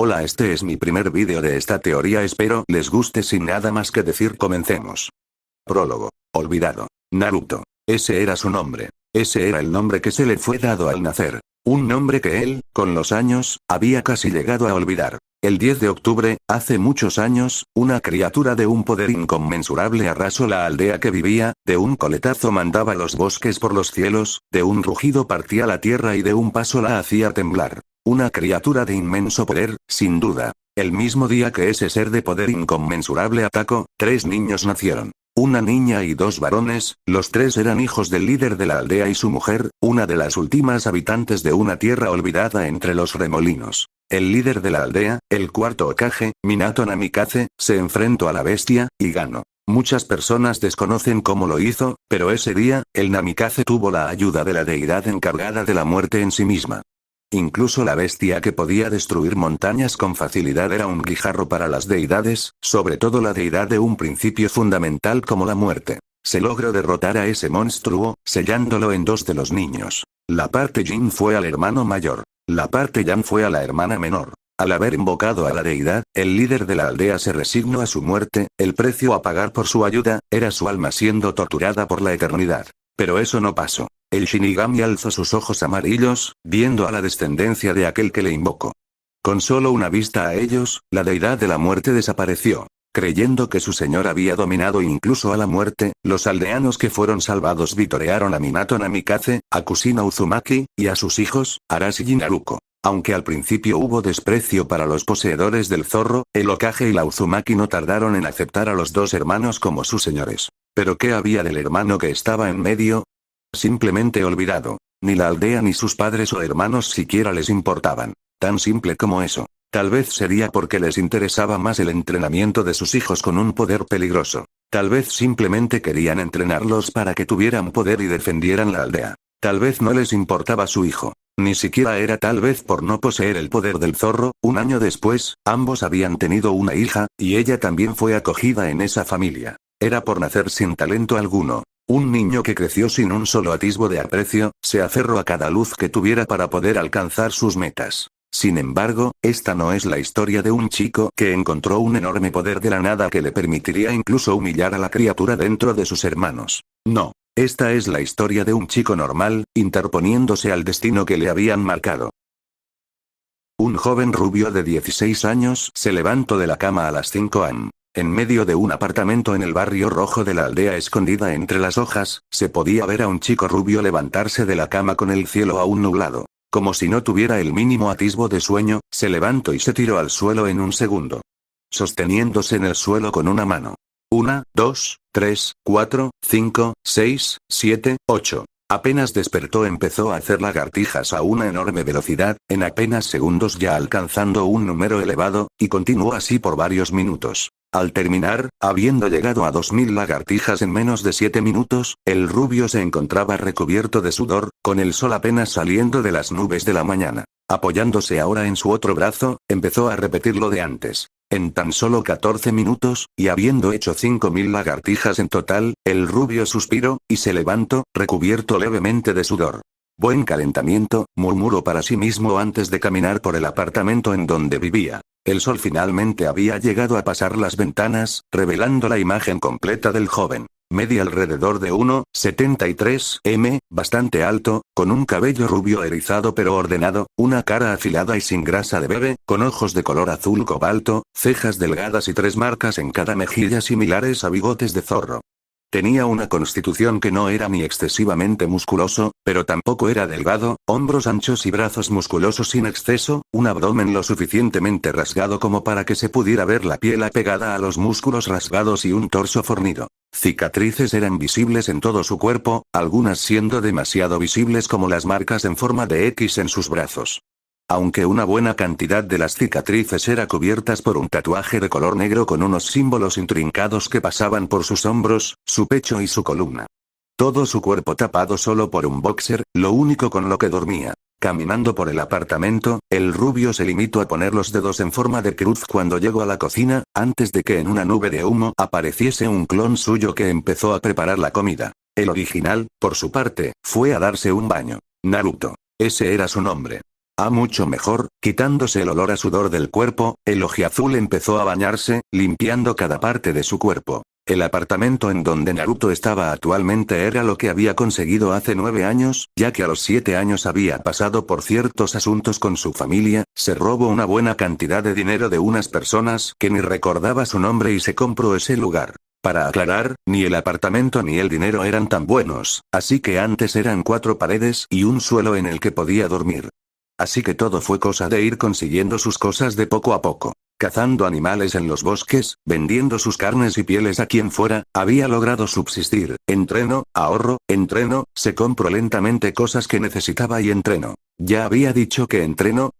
Hola, este es mi primer vídeo de esta teoría, espero les guste. Sin nada más que decir, comencemos. Prólogo. Olvidado. Naruto. Ese era su nombre. Ese era el nombre que se le fue dado al nacer. Un nombre que él, con los años, había casi llegado a olvidar. El 10 de octubre, hace muchos años, una criatura de un poder inconmensurable arrasó la aldea que vivía, de un coletazo mandaba los bosques por los cielos, de un rugido partía la tierra y de un paso la hacía temblar. Una criatura de inmenso poder, sin duda. El mismo día que ese ser de poder inconmensurable atacó, 3 niños nacieron. Una niña y 2 varones, los 3 eran hijos del líder de la aldea y su mujer, una de las últimas habitantes de una tierra olvidada entre los remolinos. El líder de la aldea, el cuarto Hokage, Minato Namikaze, se enfrentó a la bestia, y ganó. Muchas personas desconocen cómo lo hizo, pero ese día, el Namikaze tuvo la ayuda de la deidad encargada de la muerte en sí misma. Incluso la bestia que podía destruir montañas con facilidad era un guijarro para las deidades, sobre todo la deidad de un principio fundamental como la muerte. Se logró derrotar a ese monstruo, sellándolo en 2 de los niños. La parte Jin fue al hermano mayor. La parte Yang fue a la hermana menor. Al haber invocado a la deidad, el líder de la aldea se resignó a su muerte, el precio a pagar por su ayuda, era su alma siendo torturada por la eternidad. Pero eso no pasó. El Shinigami alzó sus ojos amarillos, viendo a la descendencia de aquel que le invocó. Con solo una vista a ellos, la deidad de la muerte desapareció. Creyendo que su señor había dominado incluso a la muerte, los aldeanos que fueron salvados vitorearon a Minato Namikaze, a Kushina Uzumaki, y a sus hijos, Arashi y Naruto. Aunque al principio hubo desprecio para los poseedores del zorro, el Hokage y la Uzumaki no tardaron en aceptar a los 2 hermanos como sus señores. ¿Pero qué había del hermano que estaba en medio? Simplemente olvidado. Ni la aldea ni sus padres o hermanos siquiera les importaban. Tan simple como eso. Tal vez sería porque les interesaba más el entrenamiento de sus hijos con un poder peligroso. Tal vez simplemente querían entrenarlos para que tuvieran poder y defendieran la aldea. Tal vez no les importaba su hijo. Ni siquiera era tal vez por no poseer el poder del zorro. Un año después, ambos habían tenido una hija, y ella también fue acogida en esa familia. Era por nacer sin talento alguno. Un niño que creció sin un solo atisbo de aprecio, se aferró a cada luz que tuviera para poder alcanzar sus metas. Sin embargo, esta no es la historia de un chico que encontró un enorme poder de la nada que le permitiría incluso humillar a la criatura dentro de sus hermanos. No. Esta es la historia de un chico normal, interponiéndose al destino que le habían marcado. Un joven rubio de 16 años se levantó de la cama a las 5 am. En medio de un apartamento en el barrio rojo de la aldea escondida entre las hojas, se podía ver a un chico rubio levantarse de la cama con el cielo aún nublado. Como si no tuviera el mínimo atisbo de sueño, se levantó y se tiró al suelo en un segundo. Sosteniéndose en el suelo con una mano. 1, 2, 3, 4, 5, 6, 7, 8. Apenas despertó empezó a hacer lagartijas a una enorme velocidad, en apenas segundos ya alcanzando un número elevado, y continuó así por varios minutos. Al terminar, habiendo llegado a 2000 lagartijas en menos de 7 minutos, el rubio se encontraba recubierto de sudor, con el sol apenas saliendo de las nubes de la mañana. Apoyándose ahora en su otro brazo, empezó a repetir lo de antes. En tan solo 14 minutos, y habiendo hecho 5000 lagartijas en total, el rubio suspiró, y se levantó, recubierto levemente de sudor. Buen calentamiento, murmuró para sí mismo antes de caminar por el apartamento en donde vivía. El sol finalmente había llegado a pasar las ventanas, revelando la imagen completa del joven. Medía alrededor de 1,73 m, bastante alto, con un cabello rubio erizado pero ordenado, una cara afilada y sin grasa de bebé, con ojos de color azul cobalto, cejas delgadas y 3 marcas en cada mejilla similares a bigotes de zorro. Tenía una constitución que no era ni excesivamente musculoso, pero tampoco era delgado, hombros anchos y brazos musculosos sin exceso, un abdomen lo suficientemente rasgado como para que se pudiera ver la piel apegada a los músculos rasgados y un torso fornido. Cicatrices eran visibles en todo su cuerpo, algunas siendo demasiado visibles como las marcas en forma de X en sus brazos. Aunque una buena cantidad de las cicatrices eran cubiertas por un tatuaje de color negro con unos símbolos intrincados que pasaban por sus hombros, su pecho y su columna. Todo su cuerpo tapado solo por un boxer, lo único con lo que dormía. Caminando por el apartamento, el rubio se limitó a poner los dedos en forma de cruz cuando llegó a la cocina, antes de que en una nube de humo apareciese un clon suyo que empezó a preparar la comida. El original, por su parte, fue a darse un baño. Naruto. Ese era su nombre. Mucho mejor, quitándose el olor a sudor del cuerpo, el ojiazul empezó a bañarse, limpiando cada parte de su cuerpo. El apartamento en donde Naruto estaba actualmente era lo que había conseguido hace 9 años, ya que a los 7 años había pasado por ciertos asuntos con su familia, se robó una buena cantidad de dinero de unas personas que ni recordaba su nombre y se compró ese lugar. Para aclarar, ni el apartamento ni el dinero eran tan buenos, así que antes eran 4 paredes y un suelo en el que podía dormir. Así que todo fue cosa de ir consiguiendo sus cosas de poco a poco. Cazando animales en los bosques, vendiendo sus carnes y pieles a quien fuera, había logrado subsistir. Entreno, ahorro, entreno, se compró lentamente cosas que necesitaba y entreno. ¿Ya había dicho que entreno?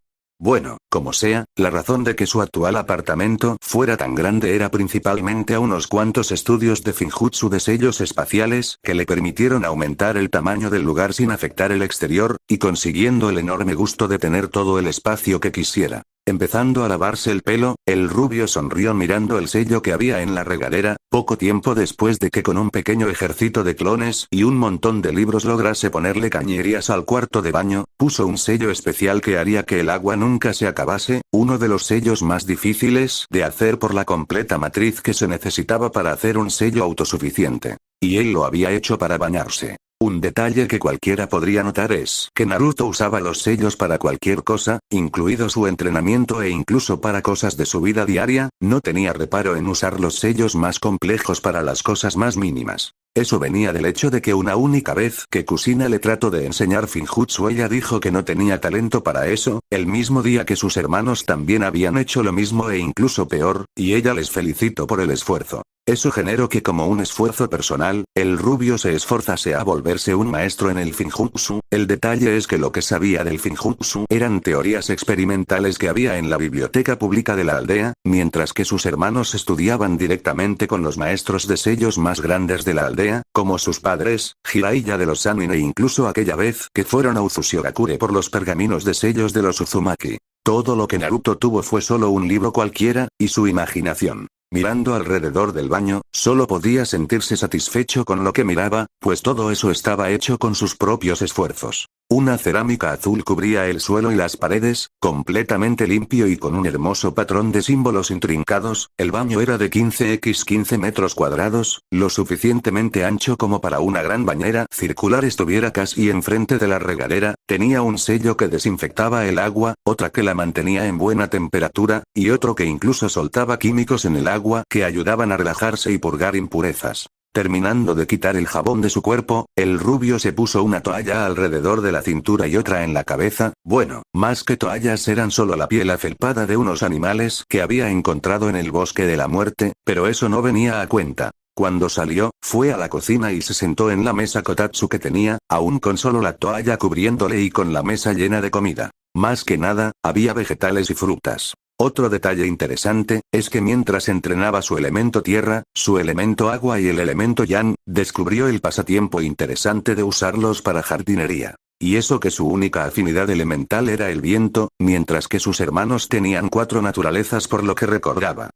Bueno, como sea, la razón de que su actual apartamento fuera tan grande era principalmente a unos cuantos estudios de Finjutsu de sellos espaciales que le permitieron aumentar el tamaño del lugar sin afectar el exterior, y consiguiendo el enorme gusto de tener todo el espacio que quisiera. Empezando a lavarse el pelo, el rubio sonrió mirando el sello que había en la regadera, poco tiempo después de que con un pequeño ejército de clones y un montón de libros lograse ponerle cañerías al cuarto de baño, puso un sello especial que haría que el agua nunca se acabase, uno de los sellos más difíciles de hacer por la completa matriz que se necesitaba para hacer un sello autosuficiente. Y él lo había hecho para bañarse. Un detalle que cualquiera podría notar es que Naruto usaba los sellos para cualquier cosa, incluido su entrenamiento e incluso para cosas de su vida diaria, no tenía reparo en usar los sellos más complejos para las cosas más mínimas. Eso venía del hecho de que una única vez que Kusina le trató de enseñar Finjutsu ella dijo que no tenía talento para eso, el mismo día que sus hermanos también habían hecho lo mismo e incluso peor, y ella les felicitó por el esfuerzo. Eso generó que como un esfuerzo personal, el rubio se esforzase a volverse un maestro en el Finjutsu. El detalle es que lo que sabía del Finjutsu eran teorías experimentales que había en la biblioteca pública de la aldea, mientras que sus hermanos estudiaban directamente con los maestros de sellos más grandes de la aldea, como sus padres, Jiraiya de los Sannin e incluso aquella vez que fueron a Uzushigakure por los pergaminos de sellos de los Uzumaki. Todo lo que Naruto tuvo fue solo un libro cualquiera, y su imaginación. Mirando alrededor del baño, solo podía sentirse satisfecho con lo que miraba, pues todo eso estaba hecho con sus propios esfuerzos. Una cerámica azul cubría el suelo y las paredes, completamente limpio y con un hermoso patrón de símbolos intrincados. El baño era de 15x15 metros cuadrados, lo suficientemente ancho como para una gran bañera circular estuviera casi enfrente de la regadera, tenía un sello que desinfectaba el agua, otra que la mantenía en buena temperatura, y otro que incluso soltaba químicos en el agua que ayudaban a relajarse y purgar impurezas. Terminando de quitar el jabón de su cuerpo, el rubio se puso una toalla alrededor de la cintura y otra en la cabeza. Bueno, más que toallas eran solo la piel afelpada de unos animales que había encontrado en el bosque de la muerte, pero eso no venía a cuenta. Cuando salió, fue a la cocina y se sentó en la mesa kotatsu que tenía, aún con solo la toalla cubriéndole y con la mesa llena de comida. Más que nada, había vegetales y frutas. Otro detalle interesante, es que mientras entrenaba su elemento tierra, su elemento agua y el elemento yang, descubrió el pasatiempo interesante de usarlos para jardinería. Y eso que su única afinidad elemental era el viento, mientras que sus hermanos tenían 4 naturalezas por lo que recordaba.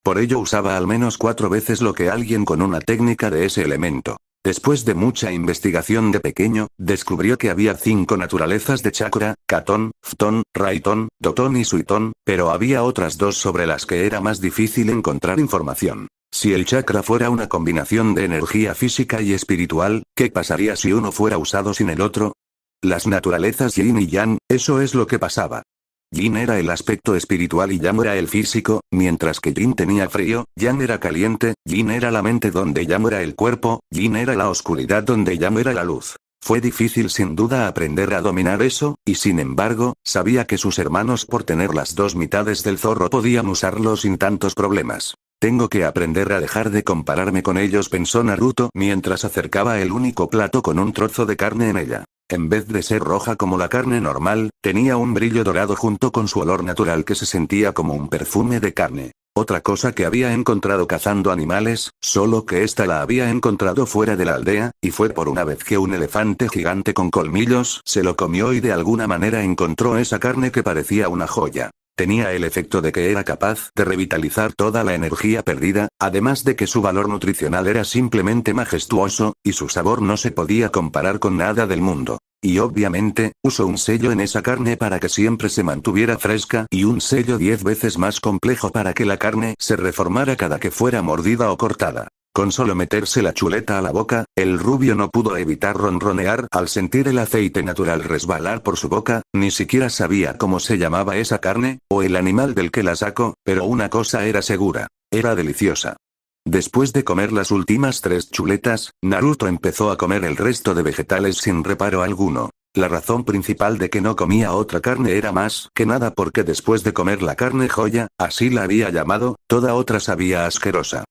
Por ello usaba al menos 4 veces lo que alguien con una técnica de ese elemento. Después de mucha investigación de pequeño, descubrió que había 5 naturalezas de chakra, Katon, Phton, Raiton, Doton y Suiton, pero había otras 2 sobre las que era más difícil encontrar información. Si el chakra fuera una combinación de energía física y espiritual, ¿qué pasaría si uno fuera usado sin el otro? Las naturalezas yin y yang, eso es lo que pasaba. Yin era el aspecto espiritual y Yang era el físico, mientras que Yin tenía frío, Yang era caliente, Yin era la mente donde Yang era el cuerpo, Yin era la oscuridad donde Yang era la luz. Fue difícil sin duda aprender a dominar eso, y sin embargo, sabía que sus hermanos por tener las 2 mitades del zorro podían usarlo sin tantos problemas. Tengo que aprender a dejar de compararme con ellos, pensó Naruto mientras acercaba el único plato con un trozo de carne en ella. En vez de ser roja como la carne normal, tenía un brillo dorado junto con su olor natural que se sentía como un perfume de carne. Otra cosa que había encontrado cazando animales, solo que esta la había encontrado fuera de la aldea, y fue por una vez que un elefante gigante con colmillos se lo comió y de alguna manera encontró esa carne que parecía una joya. Tenía el efecto de que era capaz de revitalizar toda la energía perdida, además de que su valor nutricional era simplemente majestuoso, y su sabor no se podía comparar con nada del mundo. Y obviamente, usó un sello en esa carne para que siempre se mantuviera fresca y un sello 10 veces más complejo para que la carne se reformara cada que fuera mordida o cortada. Con solo meterse la chuleta a la boca, el rubio no pudo evitar ronronear al sentir el aceite natural resbalar por su boca, ni siquiera sabía cómo se llamaba esa carne, o el animal del que la sacó, pero una cosa era segura, era deliciosa. Después de comer las últimas 3 chuletas, Naruto empezó a comer el resto de vegetales sin reparo alguno. La razón principal de que no comía otra carne era más que nada porque después de comer la carne joya, así la había llamado, toda otra sabía asquerosa.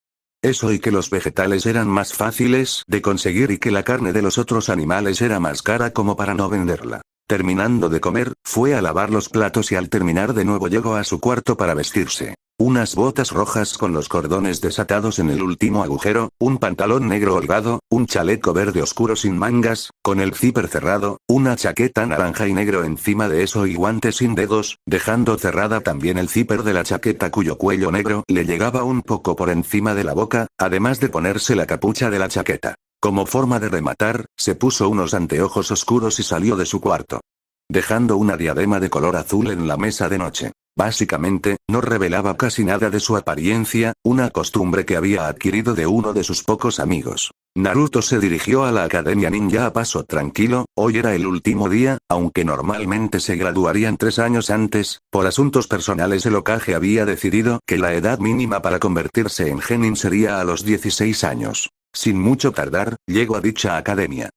Eso y que los vegetales eran más fáciles de conseguir y que la carne de los otros animales era más cara como para no venderla. Terminando de comer, fue a lavar los platos y al terminar de nuevo llegó a su cuarto para vestirse. Unas botas rojas con los cordones desatados en el último agujero, un pantalón negro holgado, un chaleco verde oscuro sin mangas, con el zipper cerrado, una chaqueta naranja y negro encima de eso y guantes sin dedos, dejando cerrada también el zipper de la chaqueta cuyo cuello negro le llegaba un poco por encima de la boca, además de ponerse la capucha de la chaqueta. Como forma de rematar, se puso unos anteojos oscuros y salió de su cuarto, dejando una diadema de color azul en la mesa de noche. Básicamente, no revelaba casi nada de su apariencia, una costumbre que había adquirido de uno de sus pocos amigos. Naruto se dirigió a la Academia Ninja a paso tranquilo, hoy era el último día, aunque normalmente se graduarían 3 años antes, por asuntos personales el Hokage había decidido que la edad mínima para convertirse en genin sería a los 16 años. Sin mucho tardar, llegó a dicha academia.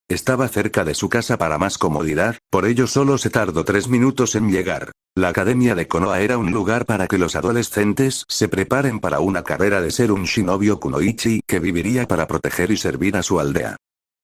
Estaba cerca de su casa para más comodidad, por ello solo se tardó 3 minutos en llegar. La academia de Konoha era un lugar para que los adolescentes se preparen para una carrera de ser un shinobi o kunoichi que viviría para proteger y servir a su aldea.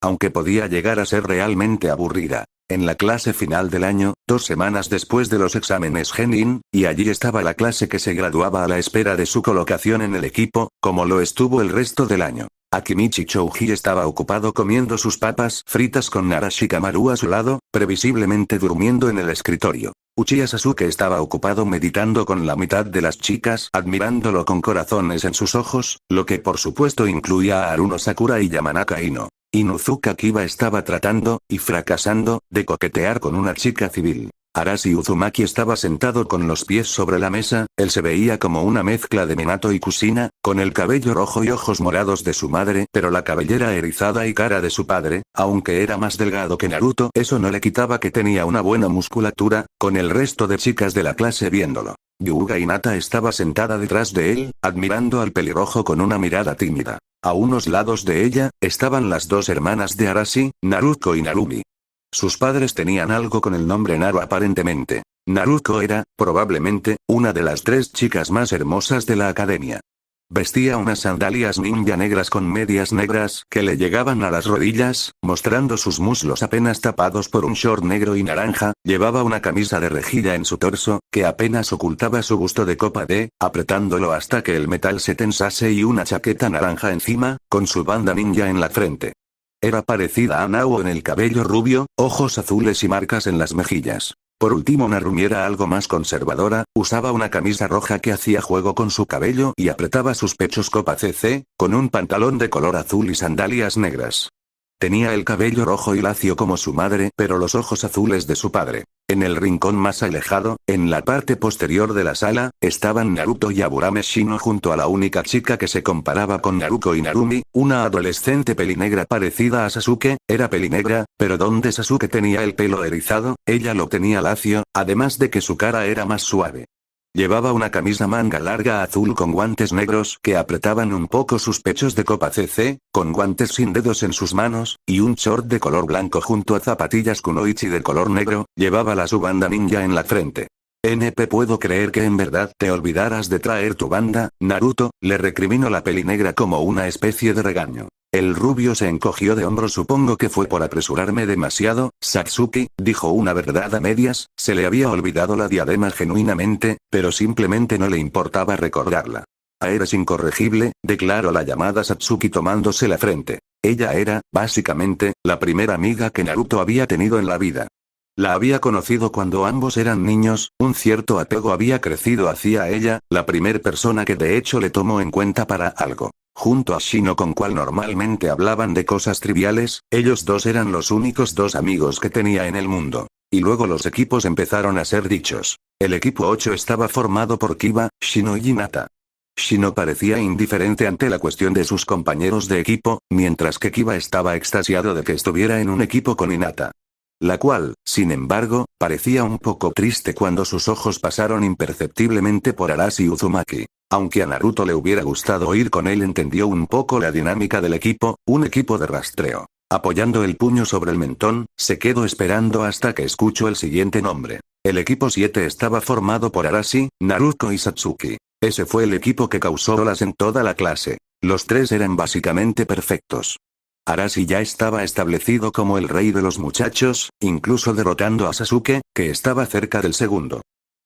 Aunque podía llegar a ser realmente aburrida. En la clase final del año, 2 semanas después de los exámenes genin, y allí estaba la clase que se graduaba a la espera de su colocación en el equipo, como lo estuvo el resto del año. Akimichi Chouji estaba ocupado comiendo sus papas fritas con Narashikamaru a su lado, previsiblemente durmiendo en el escritorio. Uchiha Sasuke estaba ocupado meditando con la mitad de las chicas admirándolo con corazones en sus ojos, lo que por supuesto incluía a Haruno Sakura y Yamanaka Ino. Inuzuka Kiba estaba tratando, y fracasando, de coquetear con una chica civil. Arashi Uzumaki estaba sentado con los pies sobre la mesa, él se veía como una mezcla de Minato y Kusina, con el cabello rojo y ojos morados de su madre, pero la cabellera erizada y cara de su padre, aunque era más delgado que Naruto, eso no le quitaba que tenía una buena musculatura, con el resto de chicas de la clase viéndolo. Hyuga Hinata estaba sentada detrás de él, admirando al pelirrojo con una mirada tímida. A unos lados de ella, estaban las 2 hermanas de Arashi, Naruko y Narumi. Sus padres tenían algo con el nombre Naru aparentemente. Naruko era, probablemente, una de las 3 chicas más hermosas de la academia. Vestía unas sandalias ninja negras con medias negras que le llegaban a las rodillas, mostrando sus muslos apenas tapados por un short negro y naranja, llevaba una camisa de rejilla en su torso, que apenas ocultaba su busto de copa D, apretándolo hasta que el metal se tensase y una chaqueta naranja encima, con su banda ninja en la frente. Era parecida a Nao en el cabello rubio, ojos azules y marcas en las mejillas. Por último Narumi era algo más conservadora, usaba una camisa roja que hacía juego con su cabello y apretaba sus pechos copa CC, con un pantalón de color azul y sandalias negras. Tenía el cabello rojo y lacio como su madre, pero los ojos azules de su padre. En el rincón más alejado, en la parte posterior de la sala, estaban Naruto y Aburame Shino junto a la única chica que se comparaba con Naruko y Narumi, una adolescente pelinegra parecida a Sasuke, era pelinegra, pero donde Sasuke tenía el pelo erizado, ella lo tenía lacio, además de que su cara era más suave. Llevaba una camisa manga larga azul con guantes negros que apretaban un poco sus pechos de copa CC, con guantes sin dedos en sus manos, y un short de color blanco junto a zapatillas kunoichi de color negro, llevaba la su banda ninja en la frente. NP puedo creer que en verdad te olvidaras de traer tu banda, Naruto, le recriminó la pelinegra como una especie de regaño. El rubio se encogió de hombros supongo que fue por apresurarme demasiado, Satsuki, dijo una verdad a medias, se le había olvidado la diadema genuinamente, pero simplemente no le importaba recordarla. Eres incorregible, declaró la llamada Satsuki tomándose la frente. Ella era, básicamente, la primera amiga que Naruto había tenido en la vida. La había conocido cuando ambos eran niños, un cierto apego había crecido hacia ella, la primer persona que de hecho le tomó en cuenta para algo. Junto a Shino con cual normalmente hablaban de cosas triviales, ellos dos eran los únicos dos amigos que tenía en el mundo. Y luego los equipos empezaron a ser dichos. El equipo 8 estaba formado por Kiba, Shino y Hinata. Shino parecía indiferente ante la cuestión de sus compañeros de equipo, mientras que Kiba estaba extasiado de que estuviera en un equipo con Hinata. La cual, sin embargo, parecía un poco triste cuando sus ojos pasaron imperceptiblemente por Arashi Uzumaki. Aunque a Naruto le hubiera gustado ir con él, entendió un poco la dinámica del equipo, un equipo de rastreo. Apoyando el puño sobre el mentón, se quedó esperando hasta que escuchó el siguiente nombre. El equipo 7 estaba formado por Arashi, Naruto y Satsuki. Ese fue el equipo que causó olas en toda la clase. Los tres eran básicamente perfectos. Arashi ya estaba establecido como el rey de los muchachos, incluso derrotando a Sasuke, que estaba cerca del segundo.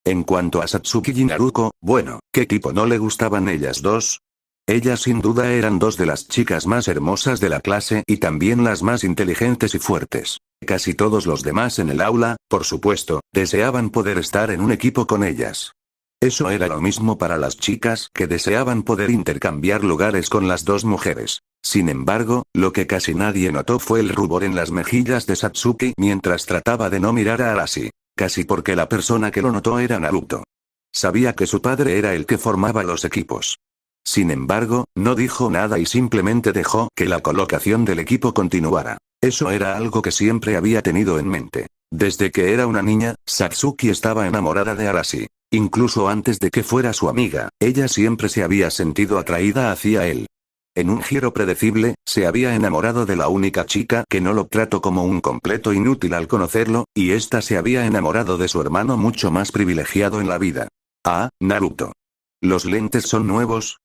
En cuanto a Satsuki y Naruto, bueno, ¿qué tipo no le gustaban ellas dos? Ellas sin duda eran dos de las chicas más hermosas de la clase y también las más inteligentes y fuertes. Casi todos los demás en el aula, por supuesto, deseaban poder estar en un equipo con ellas. Eso era lo mismo para las chicas que deseaban poder intercambiar lugares con las dos mujeres. Sin embargo, lo que casi nadie notó fue el rubor en las mejillas de Satsuki mientras trataba de no mirar a Arashi. Casi porque la persona que lo notó era Naruto. Sabía que su padre era el que formaba los equipos. Sin embargo, no dijo nada y simplemente dejó que la colocación del equipo continuara. Eso era algo que siempre había tenido en mente. Desde que era una niña, Satsuki estaba enamorada de Arashi. Incluso antes de que fuera su amiga, ella siempre se había sentido atraída hacia él. En un giro predecible, se había enamorado de la única chica que no lo trató como un completo inútil al conocerlo, y ésta se había enamorado de su hermano mucho más privilegiado en la vida. Ah, Naruto. ¿Los lentes son nuevos?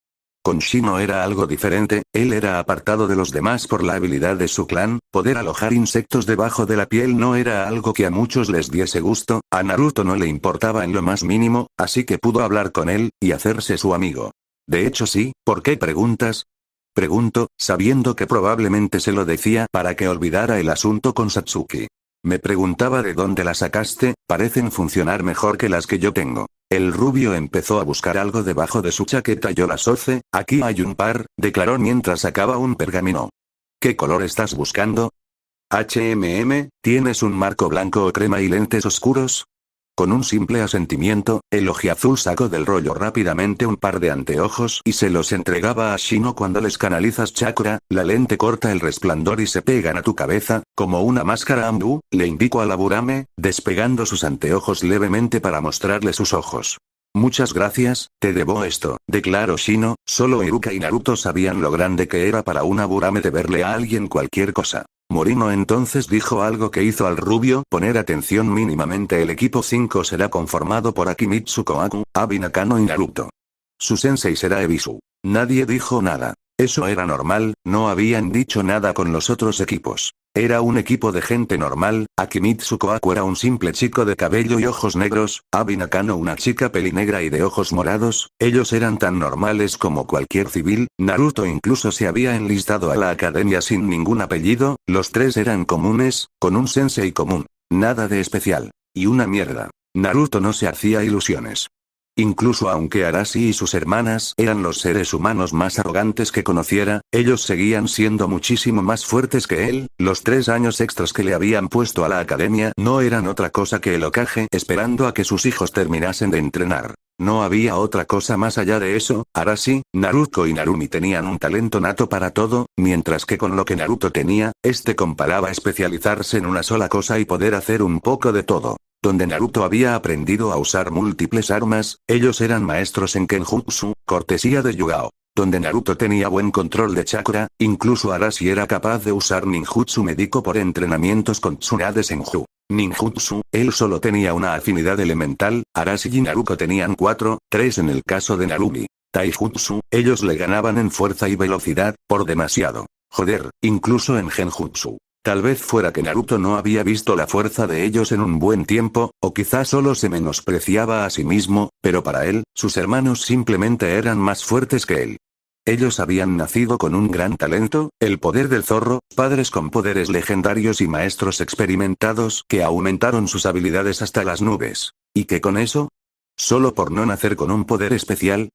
Con Shino era algo diferente, él era apartado de los demás por la habilidad de su clan, poder alojar insectos debajo de la piel no era algo que a muchos les diese gusto, a Naruto no le importaba en lo más mínimo, así que pudo hablar con él, y hacerse su amigo. De hecho sí, ¿por qué preguntas? Pregunto, sabiendo que probablemente se lo decía para que olvidara el asunto con Satsuki. Me preguntaba de dónde la sacaste, parecen funcionar mejor que las que yo tengo. El rubio empezó a buscar algo debajo de su chaqueta. Yo las hoce, aquí hay un par, declaró mientras sacaba un pergamino. ¿Qué color estás buscando? ¿Tienes un marco blanco o crema y lentes oscuros? Con un simple asentimiento, el ojiazul sacó del rollo rápidamente un par de anteojos y se los entregaba a Shino. Cuando les canalizas chakra, la lente corta el resplandor y se pegan a tu cabeza, como una máscara Ambu, le indicó a la Burame, despegando sus anteojos levemente para mostrarle sus ojos. Muchas gracias, te debo esto, declaró Shino. Solo Iruka y Naruto sabían lo grande que era para una Burame deberle a alguien cualquier cosa. Morino entonces dijo algo que hizo al rubio poner atención mínimamente. El equipo 5 será conformado por Akimitsu Kohaku, Abi Nakano y Naruto. Su sensei será Ebisu. Nadie dijo nada. Eso era normal, no habían dicho nada con los otros equipos. Era un equipo de gente normal, Akimitsu Kohaku era un simple chico de cabello y ojos negros, Abi Nakano una chica pelinegra y de ojos morados, ellos eran tan normales como cualquier civil, Naruto incluso se había enlistado a la academia sin ningún apellido, los tres eran comunes, con un sensei común, nada de especial. Y una mierda. Naruto no se hacía ilusiones. Incluso aunque Arashi y sus hermanas eran los seres humanos más arrogantes que conociera, ellos seguían siendo muchísimo más fuertes que él. Los 3 años extras que le habían puesto a la academia no eran otra cosa que el Hokage esperando a que sus hijos terminasen de entrenar. No había otra cosa más allá de eso. Arashi, Naruto y Narumi tenían un talento nato para todo, mientras que con lo que Naruto tenía, comparaba especializarse en una sola cosa y poder hacer un poco de todo. Donde Naruto había aprendido a usar múltiples armas, ellos eran maestros en Kenjutsu, cortesía de Yugao. Donde Naruto tenía buen control de chakra, incluso Arashi era capaz de usar ninjutsu médico por entrenamientos con Tsunade Senju. Ninjutsu, él solo tenía una afinidad elemental, Arashi y Naruto tenían 4, 3 en el caso de Narumi. Taijutsu, ellos le ganaban en fuerza y velocidad, por demasiado. Joder, incluso en Genjutsu. Tal vez fuera que Naruto no había visto la fuerza de ellos en un buen tiempo, o quizás solo se menospreciaba a sí mismo, pero para él, sus hermanos simplemente eran más fuertes que él. Ellos habían nacido con un gran talento, el poder del zorro, padres con poderes legendarios y maestros experimentados que aumentaron sus habilidades hasta las nubes. ¿Y qué con eso? Solo por no nacer con un poder especial,